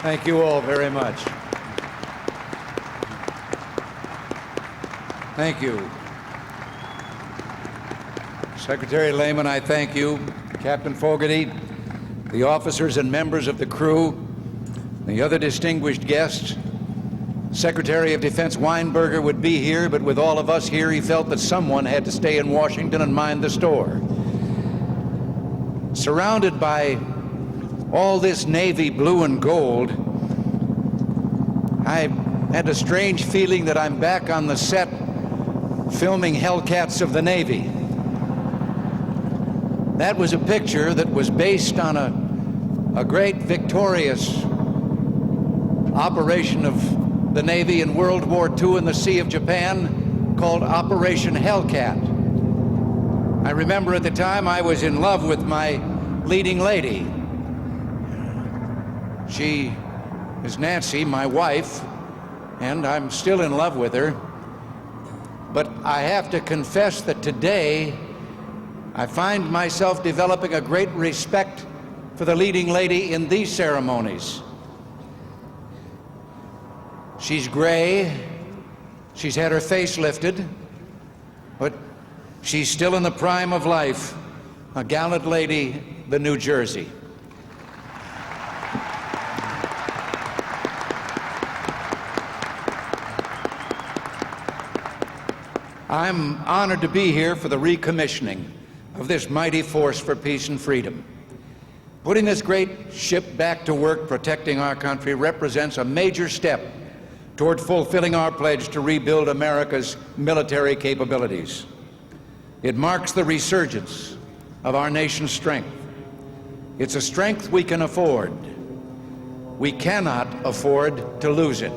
Thank you all very much. Thank you. Secretary Lehman, I thank you. Captain Fogarty, the officers and members of the crew, the other distinguished guests. Secretary of Defense Weinberger would be here, but with all of us here, he felt that someone had to stay in Washington and mind the store. Surrounded by all this navy blue and gold, I had a strange feeling that I'm back on the set filming Hellcats of the Navy. That was a picture that was based on a great victorious operation of the Navy in World War II in the Sea of Japan called Operation Hellcat. I remember at the time I was in love with my leading lady. She is Nancy, my wife, and I'm still in love with her. But I have to confess that today I find myself developing a great respect for the leading lady in these ceremonies. She's gray, she's had her face lifted, but she's still in the prime of life, a gallant lady, the New Jersey. I'm honored to be here for the recommissioning of this mighty force for peace and freedom. Putting this great ship back to work protecting our country represents a major step toward fulfilling our pledge to rebuild America's military capabilities. It marks the resurgence of our nation's strength. It's a strength we can afford. We cannot afford to lose it.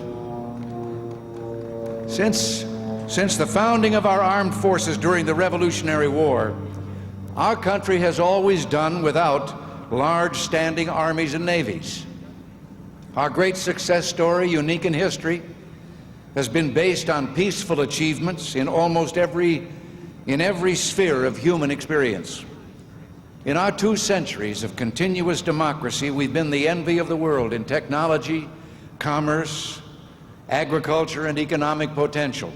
Since the founding of our armed forces during the Revolutionary War, our country has always done without large standing armies and navies. Our great success story, unique in history, has been based on peaceful achievements in almost every sphere of human experience. In our 2 centuries of continuous democracy, we've been the envy of the world in technology, commerce, agriculture, and economic potential.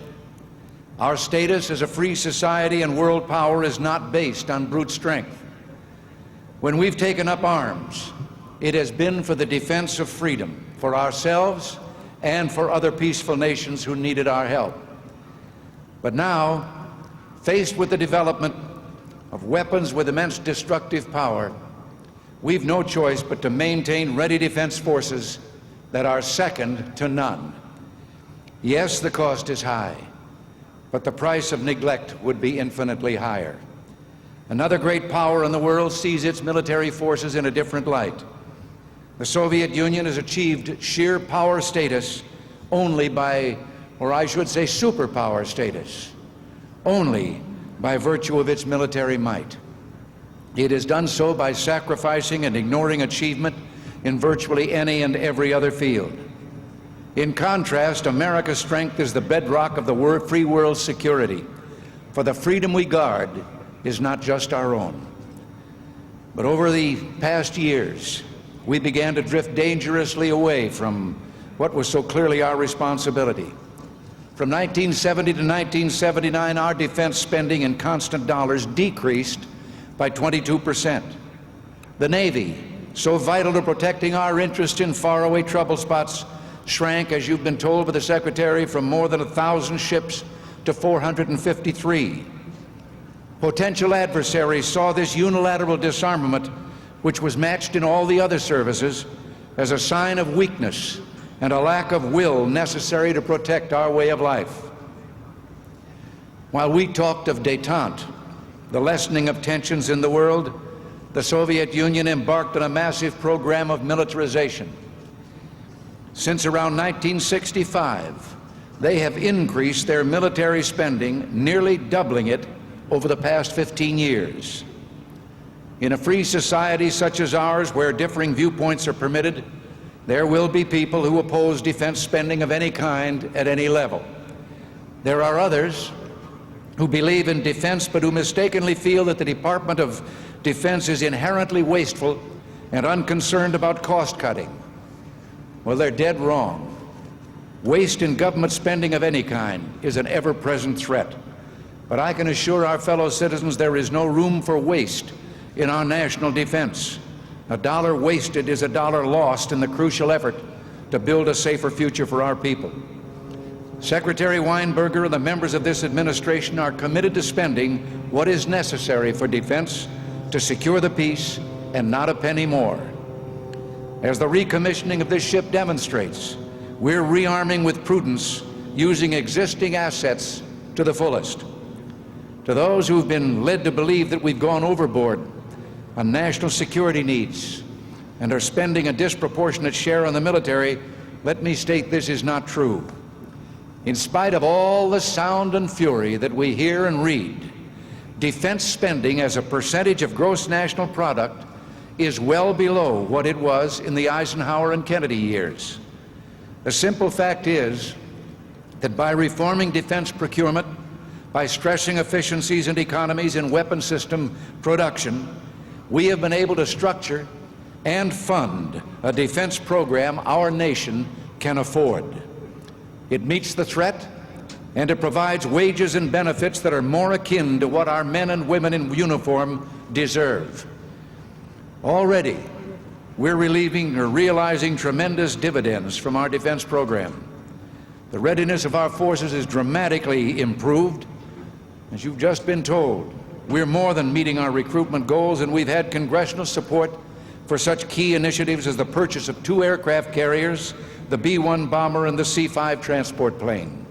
Our status as a free society and world power is not based on brute strength. When we've taken up arms, it has been for the defense of freedom, for ourselves and for other peaceful nations who needed our help. But now, faced with the development of weapons with immense destructive power, we've no choice but to maintain ready defense forces that are second to none. Yes, the cost is high, but the price of neglect would be infinitely higher. Another great power in the world sees its military forces in a different light. The Soviet Union has achieved sheer power status only by, or I should say superpower status, only by virtue of its military might. It has done so by sacrificing and ignoring achievement in virtually any and every other field. In contrast, America's strength is the bedrock of the free world's security, for the freedom we guard is not just our own. But over the past years, we began to drift dangerously away from what was so clearly our responsibility. From 1970 to 1979, our defense spending in constant dollars decreased by 22%. The Navy, so vital to protecting our interest in faraway trouble spots, shrank, as you've been told by the Secretary, from more than 1,000 ships to 453. Potential adversaries saw this unilateral disarmament, which was matched in all the other services, as a sign of weakness and a lack of will necessary to protect our way of life. While we talked of détente, the lessening of tensions in the world, the Soviet Union embarked on a massive program of militarization. Since around 1965, they have increased their military spending, nearly doubling it over the past 15 years. In a free society such as ours, where differing viewpoints are permitted, there will be people who oppose defense spending of any kind at any level. There are others who believe in defense but who mistakenly feel that the Department of Defense is inherently wasteful and unconcerned about cost cutting. Well, they're dead wrong. Waste in government spending of any kind is an ever-present threat. But I can assure our fellow citizens there is no room for waste in our national defense. A dollar wasted is a dollar lost in the crucial effort to build a safer future for our people. Secretary Weinberger and the members of this administration are committed to spending what is necessary for defense to secure the peace and not a penny more. As the recommissioning of this ship demonstrates, we're rearming with prudence, using existing assets to the fullest. To those who've been led to believe that we've gone overboard on national security needs and are spending a disproportionate share on the military, let me state this is not true. In spite of all the sound and fury that we hear and read, defense spending as a percentage of gross national product is well below what it was in the Eisenhower and Kennedy years. The simple fact is that by reforming defense procurement, by stressing efficiencies and economies in weapon system production, we have been able to structure and fund a defense program our nation can afford. It meets the threat, and it provides wages and benefits that are more akin to what our men and women in uniform deserve. Already, we're realizing tremendous dividends from our defense program. The readiness of our forces is dramatically improved. As you've just been told, we're more than meeting our recruitment goals, and we've had congressional support for such key initiatives as the purchase of 2 aircraft carriers, the B-1 bomber and the C-5 transport plane.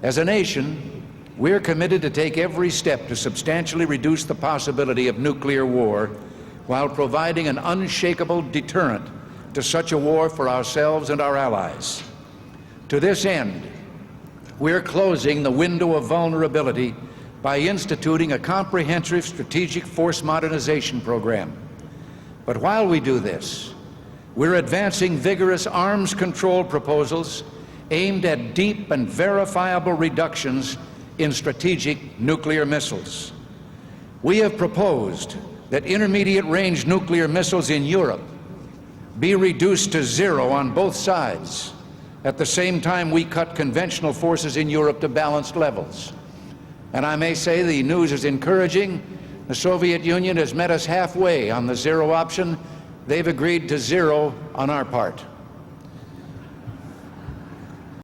As a nation, we're committed to take every step to substantially reduce the possibility of nuclear war while providing an unshakable deterrent to such a war for ourselves and our allies. To this end, we're closing the window of vulnerability by instituting a comprehensive strategic force modernization program. But while we do this, we're advancing vigorous arms control proposals aimed at deep and verifiable reductions in strategic nuclear missiles. We have proposed that intermediate-range nuclear missiles in Europe be reduced to 0 on both sides. At the same time, we cut conventional forces in Europe to balanced levels. And I may say the news is encouraging. The Soviet Union has met us halfway on the 0 option. They've agreed to 0 on our part.